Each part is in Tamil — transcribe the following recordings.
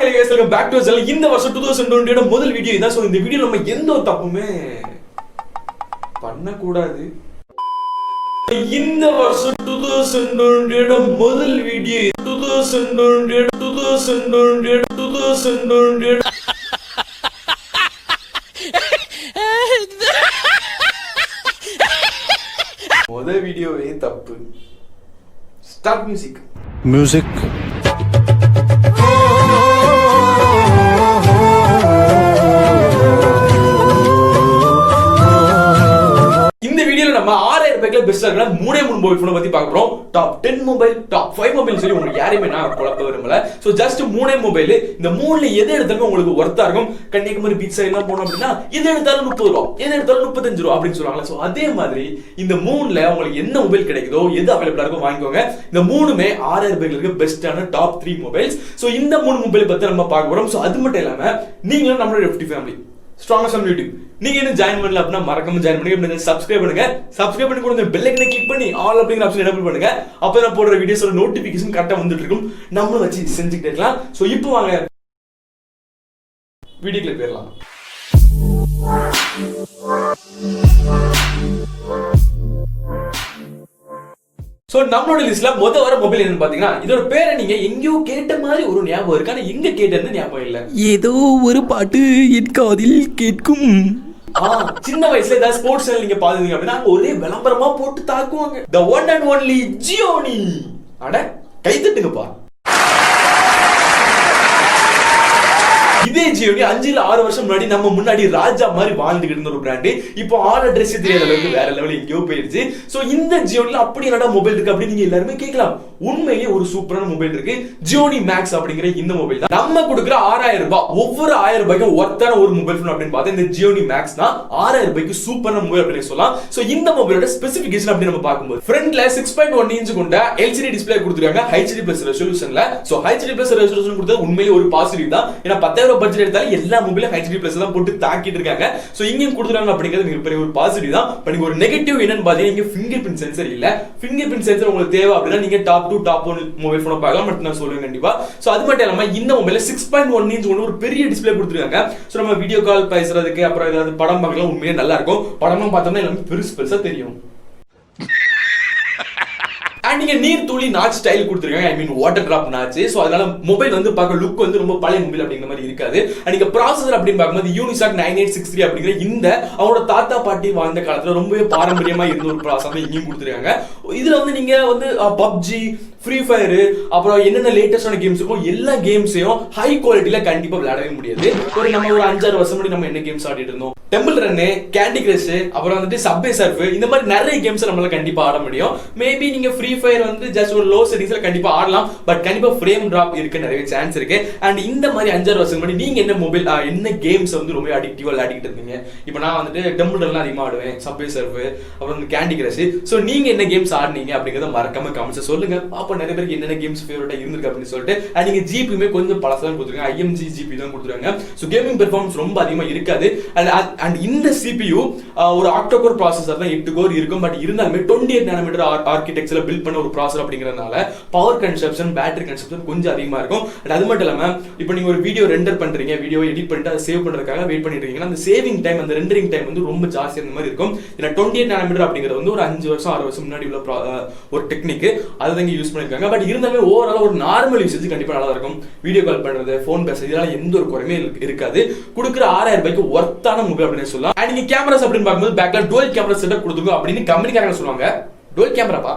Back to channel. இந்த வருஷம் 2020 முதல் வீடியோ இதான். சோ இந்த வீடியோ நம்ம எந்த ஒரு தப்புமே பண்ணக்கூடாது. இந்த வருஷம் 2020 முதல் வீடியோ 2020 முதல் வீடியோவே தப்பு. Start music. இந்த வீடியோல நம்ம 6000 ரூபாய்க்கு பெஸ்டா இருக்கிற மூணே மொபைல் போனை பத்தி பார்க்க போறோம். டாப் 10 மொபைல், டாப் 5 மொபைல் சொல்லி உங்களுக்கு யாரையுமே நான் குழப்ப விரும்பல. சோ ஜஸ்ட் மூணே மொபைல். இந்த மூணுல எது எடுத்தாலும் உங்களுக்கு ஒர்த்தா இருக்கும். கன்னியாகுமரி பீச் சைடு எல்லாம் போனோம் அப்படின்னா எது எடுத்தாலும் 30 ரூபா, எது எடுத்தாலும் 35 ரூபா அப்படின்னு சொல்லுவாங்க. சோ அதே மாதிரி இந்த மூணுல உங்களுக்கு என்ன மொபைல் கிடைக்குதோ, எது அவைலபிளா இருக்கோ வாங்கிக்கோங்க. இந்த மூணுமே 6000 ரூபாய்க்கு இருக்க பெஸ்டான டாப் 3 மொபைல்ஸ். சோ இந்த மூணு மொபைல் பத்தி நம்ம பார்க்க போறோம். சோ அது மட்டும் இல்லாம நீங்களும் நம்மளோட FT family strongest on YouTube நீங்க என்ன ஜாயின் பண்ணல அப்படின்னா மறக்காம ஜாயின் பண்ணுங்க. சப்ஸ்கிரைப் பண்ணுங்க. சப்ஸ்கிரைப் பண்ணி கூட பெல் ஐக்கனை கிளிக் பண்ணி ஆல் அப்படிங்கிற ஆப்ஷன் எனேபிள் பண்ணுங்க. அப்ப நான் போடுற வீடியோஸோட நோட்டிபிகேஷன் கரெக்டா வந்துட்டு இருக்கும். நம்மளும் வச்சு செஞ்சுக்கிட்டே இருக்கலாம். சோ இப்போ வாங்க வீடியோக்குள்ள போயிடலாம். சோ நம்மளோட லிஸ்ட்ல வர மொபைல் என்னன்னு பாத்தீங்கன்னா, இதோட பேரை நீங்க எங்கேயோ கேட்ட மாதிரி ஒரு ஞாபகம் இருக்கு. ஆனா எங்க கேட்டது ஞாபகம் இல்ல. ஏதோ ஒரு பாட்டு என் காதில் கேட்கும். சின்ன வயசுல ஏதாவது ஸ்போர்ட்ஸ் சேனல் நீங்க பாத்தீங்க அப்படின்னா ஒரே விளம்பரமா போட்டு தாக்குவாங்க. The one and only ஜியோனி. அட கை தட்டுங்கப்பா. இதே ஜியோனி 5 இல்ல 6 வருஷம் முன்னாடி நம்ம முன்னாடி ராஜா மாதிரி வாழ்ந்துகிட்டு இருந்த ஒரு பிராண்ட் இப்போ ஆல் அட்ரஸ் தெரியாத அளவுக்கு வேற லெவல் எங்கேயோ போயிருச்சு. சோ இந்த ஜியோனில அப்படி என்னடா மொபைல் இருக்கு அப்படின்னு நீங்க எல்லாருமே கேட்கலாம். உண்மையிலேயே ஒரு சூப்பரான மொபைல் இருக்கு. ஜியோனி மேக்ஸ் அப்படிங்கிற இந்த மொபைல் தான் நம்ம கொடுக்குற 6000 ரூபாய். ஒவ்வொரு 1000 ரூபாய்க்கும் ஒர்த்தான ஒரு மொபைல் ஃபோன் அப்படின்னு பார்த்தா இந்த ஜியோனி மேக்ஸ் தான் 6000 ரூபாய்க்கு சூப்பரான மொபைல் அப்படின்னு சொல்லலாம். சோ இந்த மொபைலோட ஸ்பெசிபிகேஷன் அப்படி நம்ம பார்க்கும்போது ஃப்ரண்ட்ல 6.1 இன்ச் கொண்ட LCD டிஸ்ப்ளே கொடுத்துருக்காங்க HD+ ரெசல்யூஷன்ல. சோ HD+ ரெசல்யூஷன் கொடுத்தது உண்மையிலேயே ஒரு பாசிட்டிவ் தான். ஏன்னா 10000 பட்ஜெட் எடுத்தாலும் எல்லா மொபைலும் HD+ தான் போட்டு தாக்கிட்டு இருக்காங்க. சோ இங்கேயும் கொடுத்துறாங்க அப்படிங்கிறது மிகப்பெரிய ஒரு பாசிட்டிவ் தான். பட் ஒரு நெகட்டிவ் என்னன்னு பாத்தீங்கன்னா இங்க ஃபிங்கர் பிரிண்ட் சென்சர் இல்ல. ஃபிங்கர் பிரிண்ட் சென்சர் உங்களுக்கு தேவை அப்படின்னா நீங்க டாப் 2 டாப் 1 மொபைல் போன் பார்க்கலாம். பட் நான் சொல்றேன் கண்டிப்பா. சோ அது மட்டும் இல்லாம இந்த மொபைல்ல 6.1 இன்ச் கொண்ட ஒரு பெரிய டிஸ்ப்ளே கொடுத்துருக்காங்க. சோ நம்ம வீடியோ கால் பேசுறதுக்கு அப்புறம் ஏதாவது படம் பார்க்கலாம் உண்மையிலே நல்லா இருக்கும். படமும் பார்த்தோம்னா எல்லாமே பெருசா தெரியும். நீங்க நீர் துளி நாச் ஸ்டைல் கொடுத்துருக்காங்க. I mean water drop notch. So அதனால மொபைல் வந்து பார்க்க லுக் வந்து ரொம்ப பழைய மொபைல் அப்படிங்கிற மாதிரி இருக்காது. நீங்க ப்ராசஸர் அப்படின்னு பார்க்கும்போது யூனிசாக் 9863 அப்படிங்கிற இந்த அவங்களோட தாத்தா பாட்டி வாழ்ந்த காலத்துல ரொம்பவே பாரம்பரியமா இருந்த ஒரு ப்ராசஸர் இங்கேயும் கொடுத்துருக்காங்க. இதுல வந்து நீங்க வந்து பப்ஜி, ஃப்ரீ ஃபயர், அப்புறம் என்னென்ன லேட்டஸ்டான கேம்ஸ் இருக்கும் எல்லா கேம்ஸையும் ஹை குவாலிட்டியில கண்டிப்பா விளையாடவே முடியாது. நம்ம ஒரு 5-6 வருஷம் முன்னாடி நம்ம என்ன கேம்ஸ் ஆடிட்டு இருந்தோம், டெம்பிள் ரன், கேண்டி கிரஷ், அப்புறம் வந்துட்டு சப்வே சர்ஃப், இந்த மாதிரி நிறைய கேம்ஸ் நம்மளால கண்டிப்பா ஆட முடியும். மேபி நீங்க ஃப்ரீ ஃபயர் வந்து ஜஸ்ட் ஒரு லோ செட்டிங்ஸ்ல கண்டிப்பா ஆடலாம். பட் கண்டிப்பா ஃப்ரேம் டிராப் இருக்க நிறைய சான்ஸ் இருக்கு. அண்ட் இந்த மாதிரி 5-6 வருஷம் முன்னாடி நீங்க என்ன மொபைல் என்ன கேம்ஸ் வந்து ரொம்ப அடிக்டிவா விளையாடிட்டு இருந்தீங்க? இப்போ நான் வந்துட்டு டெம்பிள் ரன் அதிகமா ஆடுவேன், சப்வே சர்ஃப், அப்புறம் கேண்டி கிரஷ். சோ நீங்க என்ன கேம்ஸ் ஆடுனீங்க அப்படிங்கறத மறக்காம கமெண்ட்ஸ் சொல்லுங்க. அப்ப நிறைய பேருக்கு என்னென்ன கேம்ஸ் ஃபேவரட்டா இருந்திருக்கு அப்படின்னு சொல்லிட்டு. அண்ட் நீங்க ஜிபியுமே கொஞ்சம் பழசாதான் கொடுத்துருக்காங்க. IMG ஜிபி தான் கொடுத்துருக்காங்க. சோ கேமிங் பெர்ஃபார்மன்ஸ் ரொம்ப அதிகமா இருக்காது. அண்ட் இந்த CPU ஒரு ஆக்டோகோர் ப்ராசஸர் தான் 8 கோர் இருக்கும். பட் இருந்தாலுமே 28 நானோமீட்டர் ஆர்கிடெக்சர்ல பில்ட் பண்ண ஒரு ப்ராசஸர் அப்படிங்கறதுனால பவர் கன்சப்ஷன், பேட்டரி கன்சப்ஷன் கொஞ்சம் அதிகமா இருக்கும். அது மட்டும் இல்லாம இப்போ நீங்க ஒரு வீடியோ ரெண்டர் பண்றீங்க, வீடியோ எடிட் பண்ணிட்டு அதை சேவ் பண்றதுக்காக வெயிட் பண்ணிட்டு இருக்கீங்கன்னா அந்த சேவிங் டைம், அந்த ரெண்டரிங் டைம் வந்து ரொம்ப ஜாஸ்தியா இந்த மாதிரி இருக்கும். ஏன்னா 28 நானோமீட்டர் அப்படிங்கிறது வந்து ஒரு 5 வருஷம் 6 வருஷம் முன்னாடி உள்ள ஒரு டெக்னிக். அதை தான் யூஸ் பண்ணிருக்காங்க. பட் இருந்தாலுமே ஓவரால் ஒரு நார்மல் யூசேஜ் கண்டிப்பா நல்லா இருக்கும். வீடியோ கால் பண்றது, போன் பேசுறது, இதெல்லாம் எந்த ஒரு குறையுமே இருக்காது. கொடுக்குற 6000 ரூபாய்க்கு ஒர்த்தான மொபைல் அப்படின்னு சொல்லலாம். அண்ட் நீங்க கேமராஸ் அப்படின்னு பார்க்கும்போது பேக்ல டுவல் கேமரா செட்டப் கொடுத்துருக்கோம் அப்படின்னு கம்பெனிக்காரங்க சொல்லுவாங்க. டுவல் கேமராப்பா,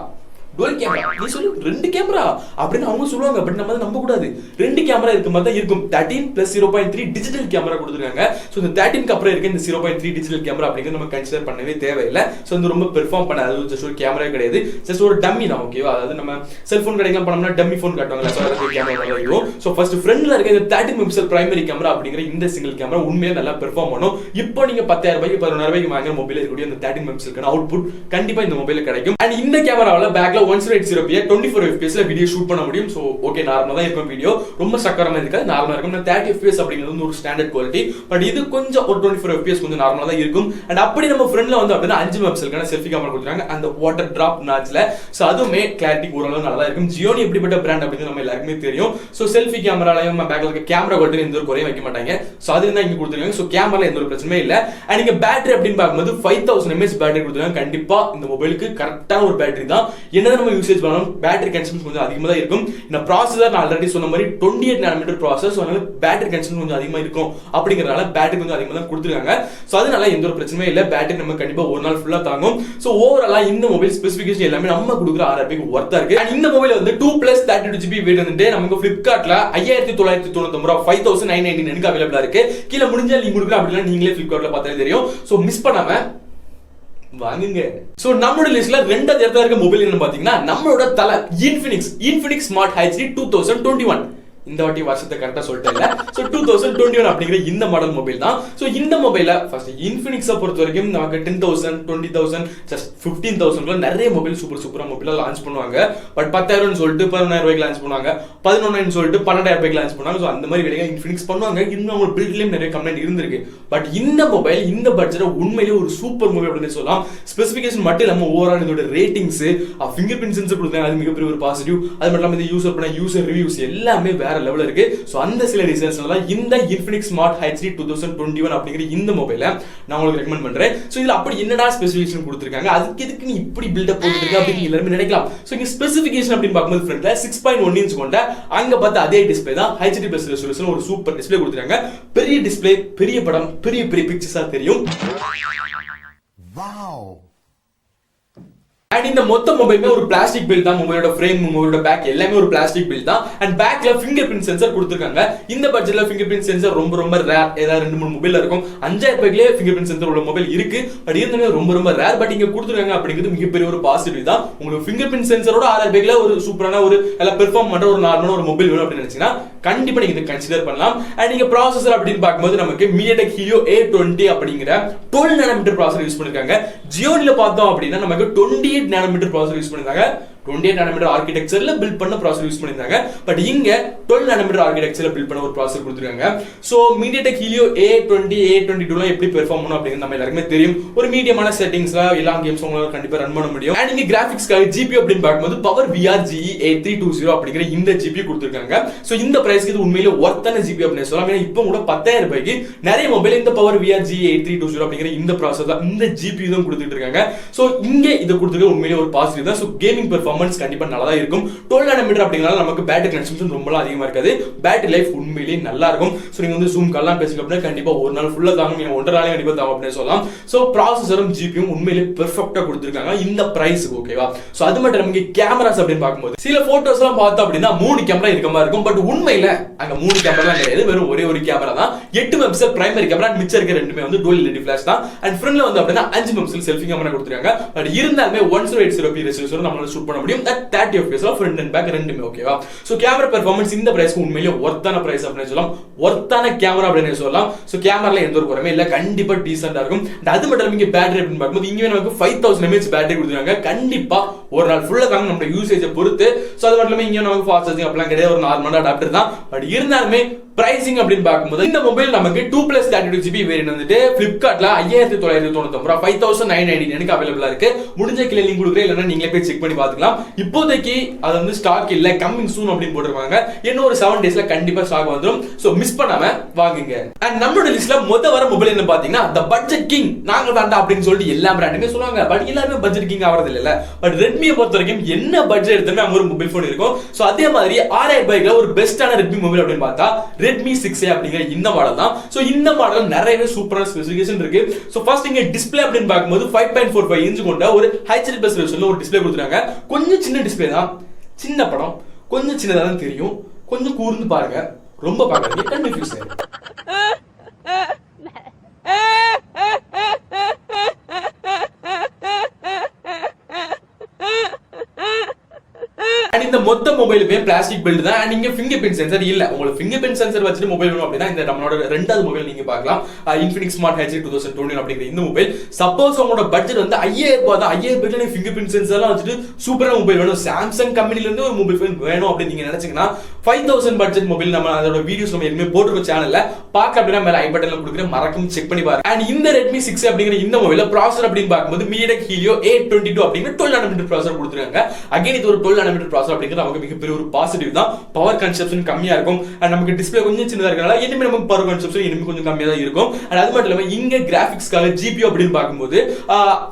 டுவல் கேமரா நீ சொல்லு, 2 கேமரா அப்படின்னு அவங்க சொல்லுவாங்க. பட் நம்ம நம்ப கூடாது. 2 கேமரா இருக்க மாதிரி தான் இருக்கும். 13 + 0.3 டிஜிட்டல் கேமரா கொடுத்துருக்காங்க. ஸோ இந்த 13க்கு அப்புறம் இருக்க இந்த 0.3 டிஜிட்டல் கேமரா அப்படிங்கிறது நம்ம கன்சிடர் பண்ணவே தேவையில்லை. ஸோ வந்து ரொம்ப பெர்ஃபார்ம் பண்ண, அது ஜஸ்ட் ஒரு கேமரா கிடையாது, ஜஸ்ட் ஒரு டம்மி தான். ஓகேவா? அதாவது நம்ம செல்போன் கடைக்கெல்லாம் பண்ணோம்னா டம்மி ஃபோன் காட்டுவாங்க. ஸோ அதுக்கு கேமரா இருக்கும். ஸோ ஃபர்ஸ்ட் ஃப்ரண்ட்ல இருக்க இந்த 13 மெகாபிக்சல் பிரைமரி கேமரா அப்படிங்கிற இந்த சிங்கிள் கேமரா உண்மையாக நல்லா பெர்ஃபார்ம் பண்ணும். இப்போ நீங்க 10,000 ரூபாய்க்கு 11,000 ரூபாய்க்கு வாங்குற மொபைல் இருக்கக்கூடிய இந்த 13 மெகாபிக்சலுக்கான அவுட்புட் கண்டிப்பா இந்த மொபைல கிடைக்கும். அண்ட் இந்த கேமராவில் பேக்ல 1080p 24 fps ல வீடியோ ஷூட் பண்ண முடியும். சோ ஓகே, நார்மலா தான் இருக்கும் வீடியோ, ரொம்ப சக்கரமா இருக்காது, நார்மலா இருக்கும். 30 fps அப்படிங்கிறது வந்து ஒரு ஸ்டாண்டர்ட் குவாலிட்டி. பட் இது கொஞ்சம் ஒரு 24 fps கொஞ்சம் நார்மலா தான் இருக்கும். அண்ட் அப்படி நம்ம ஃப்ரண்ட்ல வந்து அப்படின்னா 5 மெகாபிக்சலுக்கான செல்ஃபி கேமரா கொடுத்துருக்காங்க அந்த வாட்டர் டிராப் நாட்ச்ல. சோ அதுவுமே கிளாரிட்டி ஓரளவு நல்லா இருக்கும். ஜியோனி எப்படிப்பட்ட பிராண்ட் அப்படின்னு நம்ம எல்லாருக்குமே தெரியும். சோ செல்ஃபி கேமராலயும் பேக்ல இருக்க கேமரா குவாலிட்டி எந்த ஒரு குறையும் வைக்க மாட்டாங்க. சோ அது தான் இங்க கொடுத்துருக்காங்க. சோ கேமரால எந்த ஒரு பிரச்சனையும் இல்ல. அண்ட் இங்க பேட்டரி அப்படின்னு பார்க்கும்போது 5000 mAh பேட்டரி கொடுத்துருக்காங்க. கண்டிப்பா இந்த மொபைலுக்கு கரெக்டான ஒரு பேட்டரி தான். என்னதான் நம்ம யூசேஜ் பண்ணாலும் பேட்டரி கன்சம்ஷன் கொஞ்சம் அதிகமா தான் இருக்கும். இந்த ப்ராசஸர் நான் ஆல்ரெடி சொன்ன மாதிரி 28 நானோமீட்டர் ப்ராசஸ், அதனால பேட்டரி கன்சம்ஷன் கொஞ்சம் அதிகமா இருக்கும். அப்படிங்கறதால பேட்டரி கொஞ்சம் அதிகமா தான் கொடுத்துருக்காங்க. சோ அதனால எந்த ஒரு பிரச்சனையும் இல்ல. பேட்டரி நம்ம கண்டிப்பா ஒரு நாள் ஃபுல்லா தாங்கும். சோ ஓவராலா இந்த மொபைல் ஸ்பெசிஃபிகேஷன் எல்லாமே நம்ம கொடுக்குற RRBக்கு ஒர்த்தா இருக்கு. அண்ட் இந்த மொபைல் வந்து 2+32GB வெயிட் வந்து நமக்கு Flipkartல 5999 ரூபாய் 5999 அவைலபிளா இருக்கு. கீழ முடிஞ்சா லிங்க் கொடுக்குறேன், அப்படினா நீங்களே Flipkartல பார்த்தாலே தெரியும். சோ மிஸ் பண்ணாம வாங்குங்க. சோ நம்மளோட லிஸ்ட்ல ரெண்டாவது இடத்துல இருக்க மொபைல் என்ன பாத்தீங்கன்னா நம்மளோட தல Infinix Smart HD 2021. இந்த வாட்டி வருஷத்தை கரெக்டா சொல்லிட்டேன். சோ 2021 அப்படிங்கிற இந்த மாடல் மொபைல் தான். சோ இந்த மொபைல ஃபர்ஸ்ட் இன்ஃபினிக்ஸை பொறுத்த வரைக்கும் நமக்கு 10,000 20,000 ஜஸ்ட் 15,000 நிறைய மொபைல் சூப்பரா மொபைல லான்ச் பண்ணுவாங்க. பட் 10,000 சொல்லிட்டு 11,000 ரூபாய்க்கு லான்ச் பண்ணுவாங்க, 11,000 சொல்லிட்டு 12,000 ரூபாய்க்கு லான்ச் பண்ணுவாங்க. சோ அந்த மாதிரி விலையை இன்ஃபினிக்ஸ் பண்ணுவாங்க. இன்னும் அவங்க பில்ட்லயும் நிறைய கம்ப்ளைண்ட் இருந்திருக்கு. பட் இந்த மொபைல் இந்த பட்ஜெட்ல உண்மையிலேயே ஒரு சூப்பர் மொபைல் அப்படின்னு சொல்லலாம். ஸ்பெசிஃபிகேஷன் மட்டும் இல்லாம ஓவரால் இதோட ரேட்டிங்ஸ், ஃபிங்கர் பிரிண்ட் சென்சர் கொடுத்தாங்க, அது மிகப்பெரிய ஒரு பாசிட்டிவ். அது மட்டும் இல்லாம இந்த யூசர் ரிவ்யூஸ் எல்லாமே வேற லெவல்ல இருக்கு. சோ அந்த சில ரீசன்ஸ்னால இந்த Infinix Smart HD 2021 அப்படிங்கிற இந்த மொபைலை நான் உங்களுக்கு ரெக்கமெண்ட் பண்றேன். சோ இதுல அப்படி என்னடா ஸ்பெசிஃபிகேஷன் கொடுத்திருக்காங்க, அதுக்கு எதுக்கு நீ இப்படி பில்டப் போட்டுருக்க அப்படின்னு எல்லாரும் நினைக்கலாம். சோ இங்க ஸ்பெசிஃபிகேஷன் அப்படின்னு பார்க்கும்போது ஃப்ரண்ட்ல 6.1 இன்ச் கொண்ட அங்க பார்த்த அதே டிஸ்ப்ளே தான் HD+ ரெசல்யூஷன் ஒரு சூப்பர் டிஸ்ப்ளே கொடுத்திருக்காங்க. பெரிய டிஸ்ப்ளே, பெரிய படம், பெரிய பிக்சர்ஸா தெரியும். வாவ். அண்ட் இந்த மொத்த மொபைலுமே ஒரு பிளாஸ்டிக் பில்ட் தான். மொபைலோட ஃப்ரேம், மொபைலோட பேக் எல்லாமே ஒரு பிளாஸ்டிக் பில்ட் தான். அண்ட் பேக்ல ஃபிங்கர் பிரிண்ட் சென்சர் கொடுத்திருக்காங்க. இந்த பட்ஜெட்ல ஃபிங்கர் பிரிண்ட் சென்சர் ரொம்ப ரேர். ஏதாவது 2-3 மொபைல்ல இருக்கும். 5,000 ரூபாய்க்குலயே ஃபிங்கர் பிரிண்ட் சென்சர் உள்ள மொபைல் இருக்கு. பட் இருந்தாலும் ரொம்ப ரேர். பட் இங்க கொடுத்திருக்காங்க அப்படிங்கிறது மிகப்பெரிய ஒரு பாசிட்டிவ் தான். உங்களுக்கு ஃபிங்கர் பிரிண்ட் சென்சரோட 6,000 ரூபாய்க்குல ஒரு சூப்பரான ஒரு எல்லாம் பெர்ஃபார்ம் பண்ற ஒரு நார்மலான ஒரு மொபைல் வேணும் அப்படின்னு நினைச்சீங்கன்னா கண்டிப்பா நீங்க இதை கன்சிடர் பண்ணலாம். அண்ட் நீங்க ப்ராசஸர் அப்படின்னு பார்க்கும்போது நமக்கு MediaTek Helio A20 அப்படிங்கிற 12 நானோமீட்டர் ப்ராசஸர் யூஸ் பண்ணிருக்காங்க. ஜியோனில பார்த்தோம் அப்படின்னா நமக்கு 28 நானோமீட்டர் ப்ராசஸர் யூஸ் பண்ணிருக்காங்க. 28 நானோமீட்டர் ஆர்க்கிடெக்சர்ல பில்ட் பண்ண ப்ராசஸர் யூஸ் பண்ணிருக்காங்க. பட் இங்க 12 நானோமீட்டர் ஆர்க்கிடெக்சர்ல பில்ட் பண்ண ஒரு ப்ராசஸர் கொடுத்திருக்காங்க. So MediaTek Helio A20 A22 ல எப்படி பெர்ஃபார்ம் பண்ணும் அப்படிங்கிறது நம்ம எல்லாருக்குமே தெரியும். ஒரு மீடியமான செட்டிங்ஸ்ல எல்லா கேம்ஸ் உங்களால கண்டிப்பா ரன் பண்ண முடியும். அண்ட் இங்க கிராபிக்ஸ்க்காக GPU அப்படின்னு பார்க்கும்போது பவர் VR GE A320 அப்படிங்கிற இந்த GPU கொடுத்திருக்காங்க. சோ இந்த பிரைஸ்க்கு இது உண்மையிலே ஒர்த்தான GPU அப்படின்னு சொல்லலாம். ஏன்னா இப்போ கூட 10,000 ரூபாய்க்கு நிறைய மொபைல் இந்த பவர் VR GE A320 அப்படிங்கிற இந்த ப்ராசஸர் தான், இந்த GPU தான் கொடுத்துட்டு இருக்காங்க. சோ இங்க இது கொடுத்திருக்க உண்மையிலே ஒரு பாசிட்டிவ் தான். சோ கேமிங் பெர்ஃபார்மன்ஸ் கண்டிப்பா நல்லா தான் இருக்கும். 12 நானோமீட்டர் அப்படிங்கறதால நமக்கு பேட்டரி கன்சம்ஷன் ரொம்ப அதிகமா இருக்காது. பேட்டரி லைஃப் உண்மையிலேயே நல்லா இருக்கும். சோ நீங்க வந்து ஜூம் கால்லாம் பேசிக்க அப்படின்னா கண்டிப்பா ஒரு நாள் ஃபுல்லா தாங்கும், நீங்க 1.5 நாள் கண்டிப்பா தாங்கும் அப்படின்னு சொல்லலாம். சோ ப்ராசஸரும் GPU உண்மையிலேயே பெர்ஃபெக்ட்டா கொடுத்திருக்காங்க இந்த பிரைஸ்க்கு. ஓகேவா? சோ அது மட்டும் நமக்கு கேமராஸ் அப்படின்னு பார்க்கும்போது சில போட்டோஸ் எல்லாம் பார்த்தோம் அப்படின்னா 3 கேமரா இருக்க மாதிரி இருக்கும். பட் உண்மையில அங்க 3 கேமரா கிடையாது, வெறும் ஒரே ஒரு கேமரா தான். 8 மெகாபிக்சல் பிரைமரி கேமரா, மிச்சம் இருக்க ரெண்டுமே வந்து dual LED ஃபிளாஷ் தான். அண்ட் ஃப்ரண்ட்ல வந்து அப்படின்னா 5 மெகாபிக்சல் செல்ஃபி கேமரா கொடுத்திருக்காங்க. பட் இருந்தாலுமே 1080p ரெசல்யூஷன் நம்மளால ஷூட் பண்ண முடியும். 30 fps ஃப்ரண்ட் அண்ட் பேக் ரெண்டுமே. ஓகேவா? சோ கேமரா பெர்ஃபார்மன்ஸ் இந்த பிரைஸ்க்கு உண்மையிலேயே ஒர்த்தான பிரைஸ் அப்படின்னு சொல்லலாம். ஒர்த்தான கேமரா அப்படின்னு சொல்லலாம். சோ கேமரால எந்த ஒரு குறையுமே இல்ல, கண்டிப்பா டீசென்ட்டா இருக்கும். அது மட்டும் இல்லாம இங்க பேட்டரி அப்படின்னு பார்க்கும்போது இங்க நமக்கு 5000 mAh பேட்டரி கொடுத்திருக்காங்க. கண்டிப்பா ஒரு நாள் ஃபுல்லா தாங்க நம்ம யூசேஜை பொறுத்து. சோ அது மட்டும் இல்லாம இங்க நமக்கு ஃபாஸ்ட் சார்ஜிங் அப்படிலாம் கிடையாது, ஒரு நார்மலான அடாப்டர் தான். பட் இருந்தாலுமே பிரைசிங் அப்படின்னு பார்க்கும்போது இந்த மொபைல் நமக்கு 2+32GB வேரியன்ட் வந்துட்டு Flipkartல 5,999 ரூபாய் 5,999 அவைலபிளா இருக்கு. முடிஞ்ச கீழே லிங்க் கொடுக்குறேன், இல்லைன்னா நீங்களே போய் செக் பண்ணி பார்த்துக்கலாம். இப்போதைக்கு அது வந்து ஸ்டாக் இல்ல, கம்மிங் சூன் அப்படின்னு போட்டுருவாங்க. இன்னும் ஒரு 7 டேஸ்ல கண்டிப்பா ஸ்டாக் வந்துடும். சோ மிஸ் பண்ணாம வாங்குங்க. அண்ட் நம்மளோட லிஸ்ட்ல வர மொபைல் என்ன பாத்தீங்கன்னா the budget king நாங்க தாண்டா அப்படின்னு சொல்லிட்டு எல்லா பிராண்டுமே சொல்லுவாங்க. பட் எல்லாருமே பட்ஜெட் கிங் ஆவறது இல்ல. பட் ரெட்மியை பொறுத்த வரைக்கும் என்ன பட்ஜெட் எடுத்தாலுமே அங்க ஒரு மொபைல் போன் இருக்கும். சோ அதே மாதிரி 6,000 ரூபாய்க்கு ஒரு பெஸ்டான ரெட்மி மொபைல் அப்படின்னு பார்த்தா Redmi 6A அப்படிங்கிற இந்த மாடல் தான். சோ இந்த மாடல் நிறையவே சூப்பரான ஸ்பெசிஃபிகேஷன் இருக்கு. சோ ஃபர்ஸ்ட் இங்க டிஸ்ப்ளே அப்படின்னு பார்க்கும்போது 5.45 இன்ச் கொண்ட ஒரு HD+ ரெசல்யூஷன்ல ஒரு டிஸ்ப்ளே கொடுத்திருக்காங்க. கொஞ்சம் சின்ன டிஸ்ப்ளே தான், சின்ன படம், கொஞ்சம் சின்னதா தான் தெரியும். கொஞ்சம் கூர்ந்து பாருங்க, ரொம்ப பார்க்காதீங்க, கன்ஃபியூஸ் ஆயிடும். இந்த மொத்த மொபைலுமே பிளாஸ்டிக் பில்ட் தான். அண்ட் இங்க ஃபிங்கர் பிரிண்ட் சென்சர் இல்ல. உங்களுக்கு ஃபிங்கர் பிரிண்ட் சென்சர் வச்சுட்டு மொபைல் வேணும் அப்படின்னா இந்த நம்மளோட ரெண்டாவது மொபைல் நீங்க பார்க்கலாம். Infinix Smart H 2021 அப்படிங்கிற இந்த மொபைல். சப்போஸ் உங்களோட பட்ஜெட் வந்து 5000 ரூபாய் தான், 5000 ரூபாய்க்கு ஃபிங்கர் பிரிண்ட் சென்சர்லாம் வச்சுட்டு சூப்பரான மொபைல் வேணும், சாம்சங் கம்பெனில இருந்து ஒரு மொபைல் வேணும் அப்படின்னு நீங்க நினைச்சீங்கன்னா 5000 பட்ஜெட் மொபைல் நம்ம அதோட வீடியோஸ் நம்ம ஏற்கனவே போட்டுருக்க சேனல்ல பார்க்க அப்படின்னா மேல ஐ பட்டன்ல கொடுக்குறேன், மறக்காம செக் பண்ணி பாருங்க. அண்ட் இந்த Redmi 6 அப்படிங்கிற இந்த மொபைல்ல ப்ராசஸர் அப்படின்னு பார்க்கும்போது MediaTek Helio A22 அப்படிங்கிற 12 nanometer ப்ராசஸர் கொடுத்துருக்காங்க. அகைன் இது ஒரு 12 nanometer ப்ராசஸர் அப்படிங்கிறது நமக்கு மிகப்பெரிய ஒரு பாசிட்டிவ் தான். பவர் கன்சப்ஷன் கம்மியா இருக்கும். அண்ட் நமக்கு டிஸ்ப்ளே கொஞ்சம் சின்னதா இருக்கனால இனிமே நமக்கு பவர் கன்சப்ஷன் இனிமே கொஞ்சம் கம்மியா தான் இருக்கும். அண்ட் அது மட்டும் இல்லாம இங்க கிராபிக்ஸ்க்காக GPU அப்படின்னு பார்க்கும்போது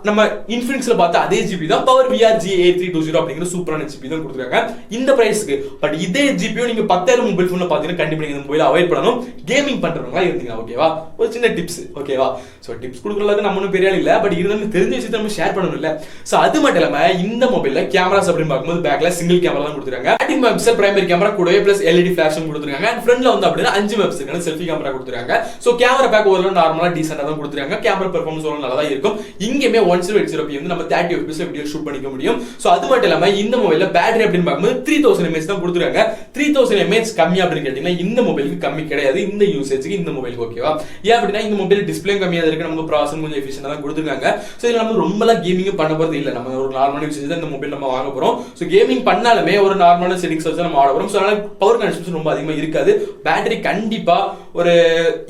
நம்ம Infinixல பார்த்த அதே GPU தான், பவர் VRG A320 அப்படிங்கிற சூப்பரான GPU தான் கொடுத்துருக்காங்க இந்த பிரைஸ்க்கு. பட் இதே GPU நீங்க 10,000 மொபைல் போன்ல பாத்தீங்கன்னா கண்டிப்பா நீங்க இந்த மொபைல் அவாய்ட் பண்ணணும். கேமிங் பண்றவங்களா இருந்தீங்க ஓகேவா? ஒரு சின்ன டிப்ஸ் ஓகேவா? சோ டிப்ஸ் கொடுக்கறதுக்கு நம்ம பெரிய ஆள் இல்ல, பட் இருந்தாலும் தெரிஞ்ச விஷயத்தை நம்ம ஷேர் பண்ணணும் இல்ல. சோ அது மட்டும் இல்லாம இந்த மொபைல்ல கேமராஸ் அப்படின்னு பார்க்கும்போது பேக்ல சிங்கிள் கேமரா தான் கொடுத்துருக்காங்க. 18 மெகாபிக்சல் பிரைமரி கேமரா கூடவே பிளஸ் LED ஃபிளாஷும் கொடுத்துருக்காங்க. அண்ட் ஃப்ரண்ட்ல வந்து அப்படின்னா 5 மெகாபிக்சல் செல்ஃபி கேமரா கொடுத்துருக்காங்க. சோ கேமரா பேக் ஓரளவு நார்மலா டீசென்ட்டா தான் கொடுத்துருக்காங்க. கேமரா பெர்ஃபார்மன்ஸ் ஓரளவு நல்லா தான் இருக்கும். இங்கேயுமே 1080p வந்து நம்ம 30 fps வீடியோ ஷூட் பண்ணிக்க முடியும். சோ அது மட்டும் இல்லாம இந்த மொபைல்ல பேட்டரி அப்படின்னு பார்க்கும்போது 3000 mAh தான் கொடுத்துருக்காங்க. 3000 mAh கம்மி அப்படின்னு கேட்டீங்கன்னா இந்த மொபைலுக்கு கம்மி கிடையாது, இந்த யூசேஜ்க்கு இந்த மொபைலுக்கு ஓகேவா? ஏன் அப்படின்னா இந்த மொபைல் டிஸ்பிளே கம்மியா இருக்கு, நமக்கு ப்ராசஸர் கொஞ்சம் எஃபிஷியன்ட்டா தான் கொடுத்துருக்காங்க. சோ இதுல நம்ம ரொம்பலாம் கேமிங் பண்ண போறது இல்ல, நம்ம ஒரு நார்மலான யூசேஜ் தான் இந்த மொபைல் நம்ம வாங்க போறோம். சோ கேமிங் பண்ணாலுமே ஒரு நார்மலான செட்டிங்ஸ் வச்சு நம்ம ஆட போறோம். சோ அதனால பவர் கன்சம்ஷன் ரொம்ப அதிகமா இருக்காது. பேட்டரி கண்டிப்பா ஒரு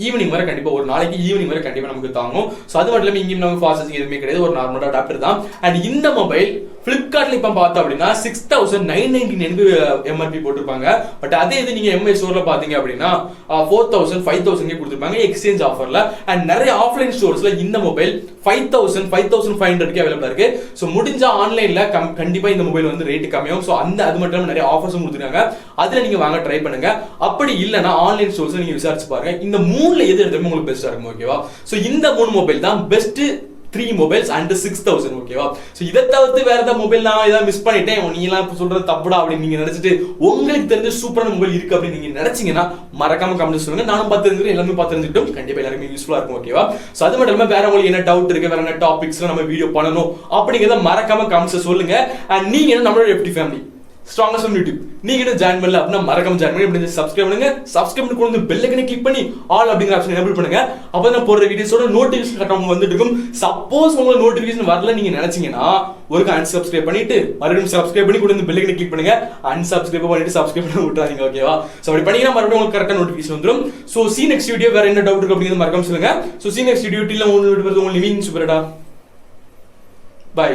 ஈவினிங் வரை, கண்டிப்பா ஒரு நாளைக்கு ஈவினிங் வரை கண்டிப்பா நமக்கு தாங்கும். சோ அது மட்டும் இல்லாம இங்க நமக்கு ஃபாஸ்ட் சார்ஜிங் எதுவுமே கிடையாது, ஒரு நார்மலா அடாப்டர் தான். அண்ட் இந்த மொபைல் Flipkartல இப்ப பார்த்தா அப்படின்னா 6999 MRP போட்டிருப்பாங்க. பட் அதே இது நீங்க MI ஸ்டோர்ல பாத்தீங்க அப்படின்னா 4000 5000 கொடுத்திருப்பாங்க எக்ஸ்சேஞ்ச் ஆஃபர்ல. அண்ட் நிறைய ஆஃப்லைன் ஸ்டோர்ஸ்ல இந்த மொபைல் 5000 5500 அவைலபிளா இருக்கு. சோ முடிஞ்சா ஆன்லைன்ல கண்டிப்பா இந்த மொபைல் வந்து ரேட் கம்மியாகும். சோ அந்த அது மட்டும் இல்லாம நிறைய ஆஃபர்ஸும் கொடுத்துருக்காங்க, அதுல நீங்க வாங்க ட்ரை பண்ணுங்க. அப்படி இல்லனா ஆன்லைன் ஸ்டோர்ஸ்ல நீங்க விசாரிச்சு பாருங்க. இந்த மூணுல எது எடுத்தாலும் உங்களுக்கு பெஸ்டா இருக்கும் ஓகேவா? சோ இந்த மூணு மொபைல் தான் பெஸ்ட் 3 mobiles under 6000 ஓகேவா? சோ இத தவிர்த்து வேற ஏதாவது மொபைல் நான் ஏதாவது மிஸ் பண்ணிட்டேன், நீங்க எல்லாம் சொல்றது தப்புடா அப்படி நீங்க நினைச்சிட்டு உங்களுக்கு தெரிஞ்ச சூப்பரான மொபைல் இருக்கு அப்படி நீங்க நினைச்சீங்கன்னா மறக்காம கமெண்ட் சொல்லுங்க. நானும் பார்த்து தெரிஞ்சுக்கிறேன், எல்லாமே பார்த்து தெரிஞ்சுக்கிட்டோம், கண்டிப்பா எல்லாருமே யூஸ்ஃபுல்லா இருக்கும் ஓகேவா? சோ அது மட்டும் இல்லாம வேற உங்களுக்கு என்ன டவுட் இருக்கு, வேற என்ன டாபிக்ஸ்ல நம்ம வீடியோ பண்ணணும் அப்படிங்கறத மறக்காம கமெண்ட்ஸ் சொல்லுங்க. அண்ட் நீங்க என்ன நம்மளோட FT family strongest on YouTube நீங்க என்ன ஜாயின் பண்ணல அப்படின்னா மறக்காம ஜாயின் பண்ணி அப்படி சப்ஸ்கிரைப் பண்ணுங்க. சப்ஸ்கிரைப் பண்ணி கொண்டு பெல் ஐகானை கிளிக் பண்ணி ஆல் அப்படிங்கிற ஆப்ஷன் எனேபிள் பண்ணுங்க. அப்போ நான் போடுற வீடியோஸோட நோட்டிஃபிகேஷன் கரெக்டாக வந்துட்டு இருக்கும். சப்போஸ் உங்களுக்கு நோட்டிஃபிகேஷன் வரல நீங்க நினைச்சீங்கன்னா ஒரு அன்சப்ஸ்கிரைப் பண்ணிட்டு மறுபடியும் சப்ஸ்கிரைப் பண்ணி கொண்டு பெல் ஐகானை கிளிக் பண்ணுங்க. அன்சப்ஸ்கிரைப் பண்ணிட்டு சப்ஸ்கிரைப் பண்ணி விட்டுறாதீங்க ஓகேவா? சோ அப்படி பண்ணீங்கன்னா மறுபடியும் உங்களுக்கு கரெக்டா நோட்டிஃபிகேஷன் வந்துடும். சோ see next வீடியோ வேற என்ன டவுட் இருக்கு அப்படிங்கறது மறக்காம சொல்லுங்க. சோ see next வீடியோ டில்ல உங்களுக்கு லிவிங் சூப்பர்டா. பை.